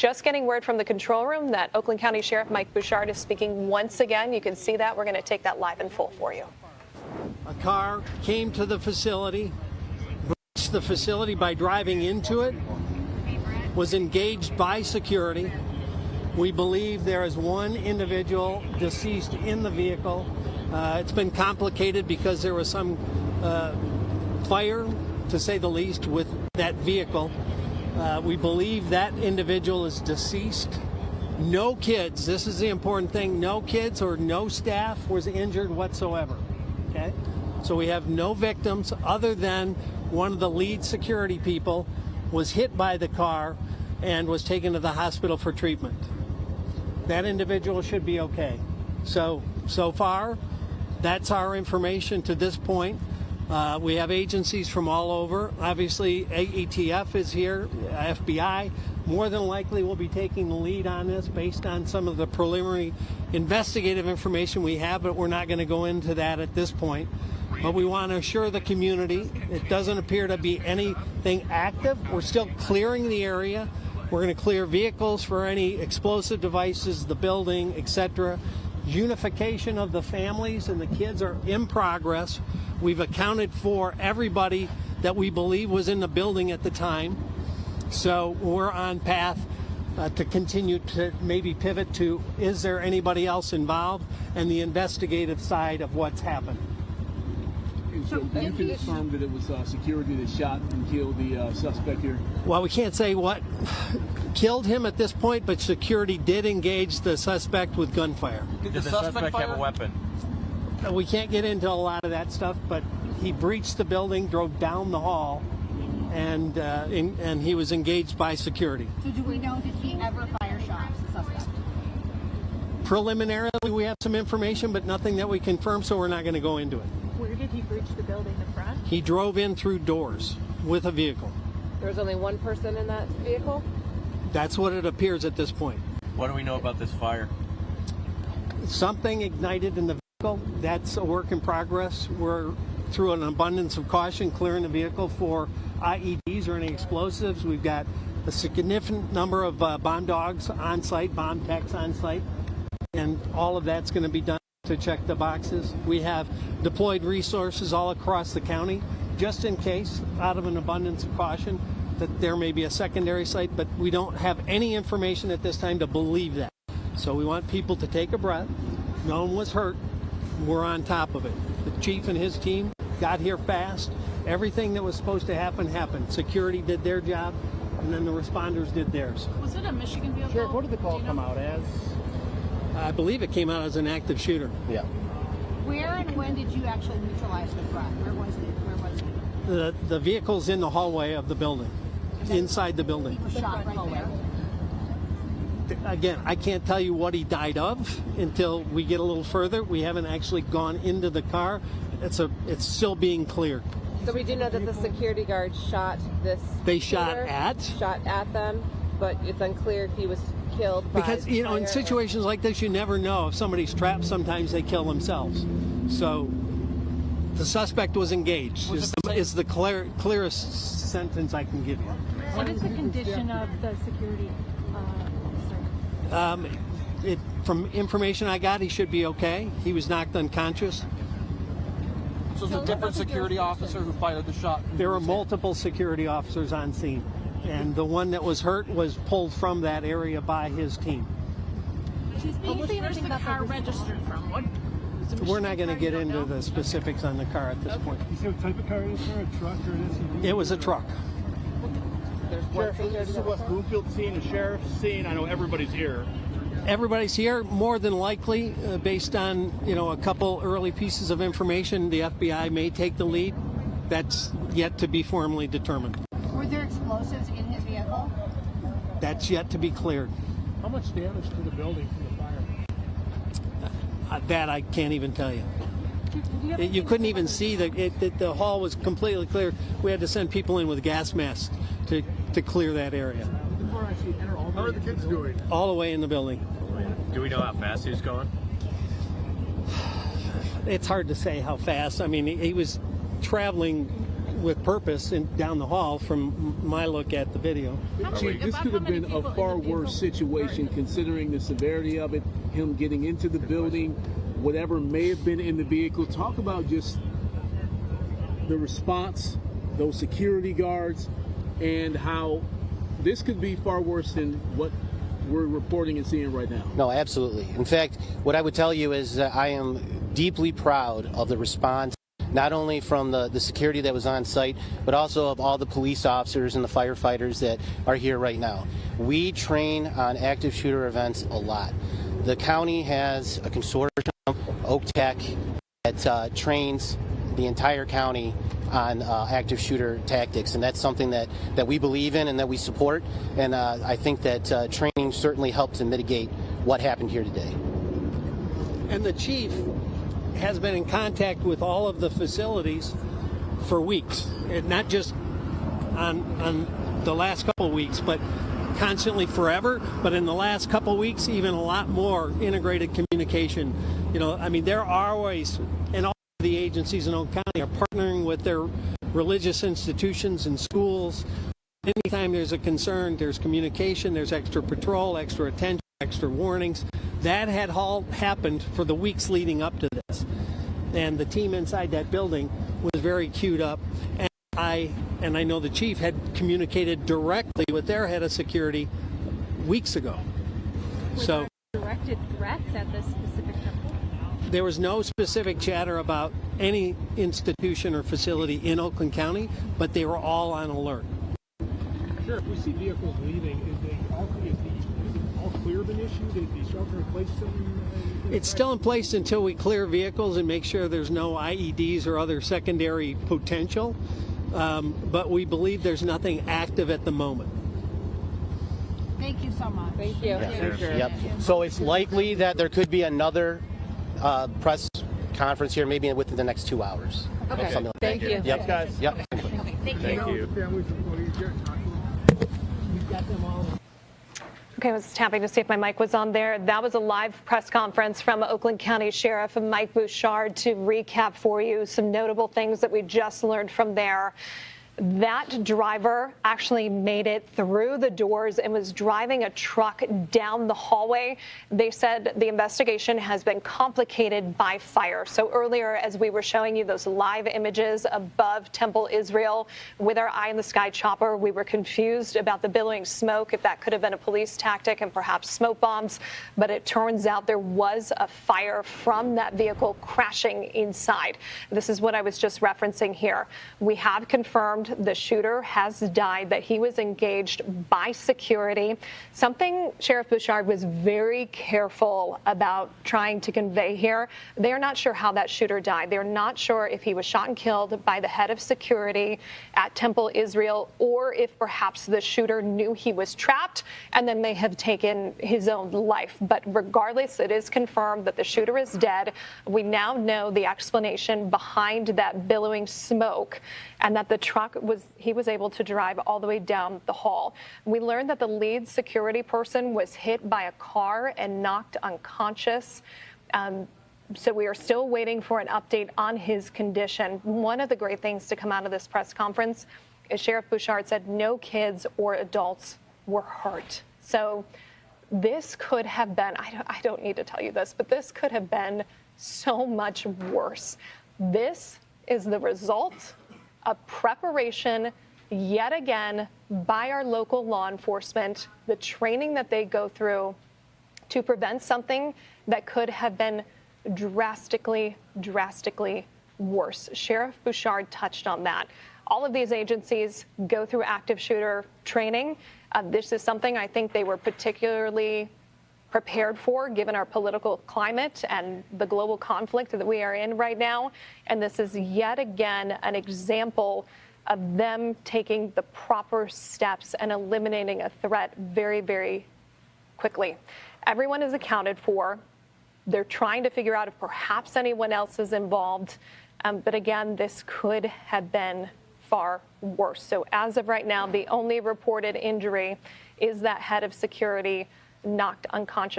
Just getting word from the control room that Oakland County Sheriff Mike Bouchard is speaking once again. You can see that. We're going to take that live and full for you. A car came to the facility, breached the facility by driving into it, was engaged by security. We believe there is one individual deceased in the vehicle. It's been complicated because there was some fire, to say the least, with that vehicle. We believe that individual is deceased. No kids, this is the important thing, no kids or no staff was injured whatsoever. Okay? So we have no victims other than one of the lead security people was hit by the car and was taken to the hospital for treatment. That individual should be okay. So far, that's our information to this point. We have agencies from all over. Obviously, AETF is here, FBI. More than likely will be taking the lead on this based on some of the preliminary investigative information we have, but we're not going to go into that at this point. But we want to assure the community it doesn't appear to be anything active. We're still clearing the area. We're going to clear vehicles for any explosive devices, the building, etc. Unification of the families and the kids are in progress. We've accounted for everybody that we believe was in the building at the time. So we're on path to continue to maybe pivot to, is there anybody else involved, and the investigative side of what's happened. So you confirmed that it was security that shot and killed the suspect here? Well, we can't say what killed him at this point, but security did engage the suspect with gunfire. Did the suspect have a weapon? We can't get into a lot of that stuff, but he breached the building, drove down the hall, and he was engaged by security. So do we know, did he ever fire shots, the suspect? Preliminarily, we have some information, but nothing that we confirm, so we're not going to go into it. Where did he breach the building, the front? He drove in through doors with a vehicle. There was only one person in that vehicle? That's what it appears at this point. What do we know about this fire? Something ignited in the vehicle. That's a work in progress. We're, through an abundance of caution, clearing the vehicle for IEDs or any explosives. We've got a significant number of bomb dogs on site, bomb techs on site, and all of that's going to be done to check the boxes. We have deployed resources all across the county, just in case, out of an abundance of caution, that there may be a secondary site, but we don't have any information at this time to believe that. So we want people to take a breath. No one was hurt. We're on top of it. The chief and his team got here fast. Everything that was supposed to happen happened. Security did their job, and then the responders did theirs. Was it a Michigan vehicle? Sheriff, what did the call come out as? I believe it came out as an active shooter. Yeah. Where and when did you actually neutralize the threat? Where was it? The vehicle's in the hallway of the building, inside the building. He was shot right there. Again, I can't tell you what he died of until we get a little further. We haven't actually gone into the car. It's still being cleared. So we do know that the security guard shot this They shooter, shot at them, but it's unclear if he was killed by because in fire situations like this, you never know. If somebody's trapped, sometimes they kill themselves. So the suspect was engaged. Is the clearest sentence I can give you. What is the condition of the security officer? From information I got, he should be okay. He was knocked unconscious. So it's a different security officer who fired the shot? There were multiple security officers on scene, and the one that was hurt was pulled from that area by his team. Where's the car registered from? We're not going to get into the specifics on the car at this point. You see what type of car it is, sir? A truck or an SUV? It was a truck. Sheriff, this is West Bloomfield scene, the sheriff's scene. I know everybody's here. Everybody's here, more than likely, based on a couple early pieces of information. The FBI may take the lead. That's yet to be formally determined. Were there explosives in his vehicle? That's yet to be cleared. How much damage to the building from the fire? That I can't even tell you. You couldn't even see the hall was completely clear. We had to send people in with gas masks to clear that area. How are the kids doing? All the way in the building. Do we know how fast he was going? It's hard to say how fast. I mean, he was traveling with purpose down the hall from my look at the video. Chief, this could have been a far worse situation considering the severity of it, him getting into the building, whatever may have been in the vehicle. Talk about just the response, those security guards, and how this could be far worse than what we're reporting and seeing right now. No, absolutely. In fact, what I would tell you is that I am deeply proud of the response, not only from the security that was on site, but also of all the police officers and the firefighters that are here right now. We train on active shooter events a lot. The county has a consortium, Oak Tech, that trains the entire county on active shooter tactics, and that's something that we believe in and that we support, and I think that training certainly helped to mitigate what happened here today. And the chief has been in contact with all of the facilities for weeks, and not just on the last couple of weeks, but constantly forever. But in the last couple of weeks, even a lot more integrated communication. You know, I mean, there are always, and all of the agencies in Oak County are partnering with their religious institutions and schools. Anytime there's a concern, there's communication, there's extra patrol, extra attention, extra warnings. That had all happened for the weeks leading up to this. And the team inside that building was very queued up. And I know the chief had communicated directly with their head of security weeks ago. So Directed threats at this specific temple? there was no specific chatter about any institution or facility in Oakland County, but they were all on alert. Sure, if we see vehicles leaving, is it all clear of an issue? The shelter in place still It's still in place until we clear vehicles and make sure there's no IEDs or other secondary potential. But we believe there's nothing active at the moment. Thank you so much. Thank you. Yep. So it's likely that there could be another press conference here, maybe within the next 2 hours. Okay. Something like Thank that. you. Yep. guys. Yep. Thank you. Okay, I was tapping to see if my mic was on there. That was a live press conference from Oakland County Sheriff Mike Bouchard to recap for you some notable things that we just learned from there. That driver actually made it through the doors and was driving a truck down the hallway. They said the investigation has been complicated by fire. So earlier, as we were showing you those live images above Temple Israel with our eye in the sky chopper, we were confused about the billowing smoke, if that could have been a police tactic and perhaps smoke bombs. But it turns out there was a fire from that vehicle crashing inside. This is what I was just referencing here. We have confirmed the shooter has died, that he was engaged by security. Something Sheriff Bouchard was very careful about trying to convey here. They're not sure how that shooter died. They're not sure if he was shot and killed by the head of security at Temple Israel, or if perhaps the shooter knew he was trapped and then may have taken his own life. But regardless, it is confirmed that the shooter is dead. We now know the explanation behind that billowing smoke, and that the truck he was able to drive all the way down the hall. We learned that the lead security person was hit by a car and knocked unconscious. So we are still waiting for an update on his condition. One of the great things to come out of this press conference is Sheriff Bouchard said no kids or adults were hurt. So this could have been, I don't need to tell you this, but this could have been so much worse. This is the result of preparation yet again by our local law enforcement, the training that they go through to prevent something that could have been drastically worse. Sheriff Bouchard touched on that. All of these agencies go through active shooter training. This is something I think they were particularly prepared for, given our political climate and the global conflict that we are in right now. And this is yet again an example of them taking the proper steps and eliminating a threat very, very quickly. Everyone is accounted for. They're trying to figure out if perhaps anyone else is involved. But again, this could have been far worse. So as of right now, the only reported injury is that head of security knocked unconscious.